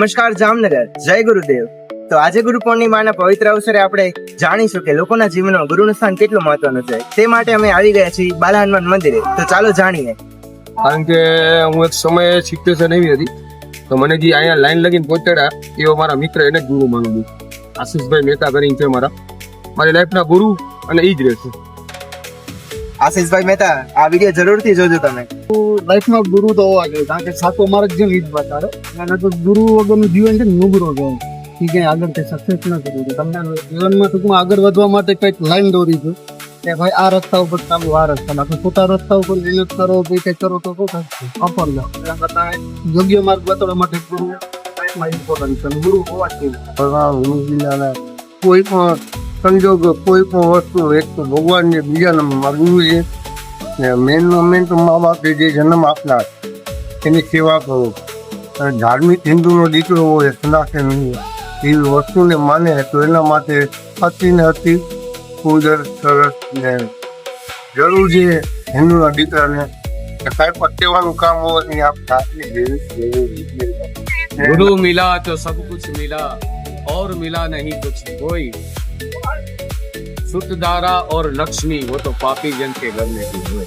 નમસ્કાર જામનગર, જય ગુરુદેવ. તો આજે ગુરુ પૂર્ણિમાના પવિત્ર અવસરે આપણે જાણીશું કે લોકોના જીવનમાં ગુરુનું સ્થાન કેટલું મહત્વનું છે. તે માટે અમે આવી ગયા છીએ બાલા હનુમાન મંદિરે. તો ચાલો જાણીએ. કારણ કે હું એક સમયે સિચ્યુએશન એવી હતી તો મને જે અહીંયા લાઈન લગીને પહોંચાડ્યા એવો મારા મિત્ર એને જ ગુરુ માનું છું. આશીષભાઈ મહેતા કરીને છે મારી લાઈફના ગુરુ અને એ જ રહેશે. આશીષભાઈ મહેતા, આ વિડીયો જરૂરથી જોજો તમે. લાઈફમાં ગુરુ તો હોવા જોઈએ, કારણ કે સાચો માર્ગ છે ને એ જ બતાડે. અને તો ગુરુ વગરનું જીવન છે ને નુગરો કહેવાય. એ ક્યાંય આગળ કઈ સક્સેસ ન કરવું છે. તમને જીવનમાં ટૂંકમાં આગળ વધવા માટે કંઈક લાઈન દોરી છે કે ભાઈ આ રસ્તા ઉપર ચાલુ, આ રસ્તામાં આપણે ખોટા રસ્તા ઉપર મહેનત કરો કે કંઈક કરો તો શું થશે? અપર લો યોગ્ય માર્ગ બતાવવા માટે ગુરુ લાઈફમાં ઇમ્પોર્ટન્ટ છે. ગુરુ હોવા જ જોઈએ. કોઈ પણ સંજોગ, કોઈ પણ વસ્તુ એક તો ભગવાનને, બીજા નંબરમાં ગુરુ છે ને મેન તો મા બાપે જે જન્મ આપનાર એની સેવા કરો. અને ધાર્મિક હિન્દુનો દીકરો હોય, સનાતન એવી વસ્તુને માને તો એના માટે અતિ ને અતિ સુંદર, સરસ ને જરૂર છે હિન્દુના દીકરાને કાંઈ પણ કહેવાનું કામ હોય એ આપણે गुरु मिला तो सब कुछ मिला और मिला नहीं कुछ कोई. शुद्ध धारा और लक्ष्मी वो तो पापी जन के घर में भी हुए.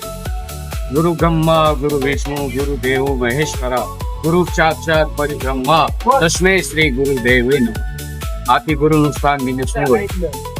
गुरु ब्रह्मा गुरु विष्णु गुरु देव महेश्वरा गुरु साक्षात परिब्रह्मा तस्मै श्री गुरुदेवे नमः. आखिर गुरु नुस्खान मिने શું હોય?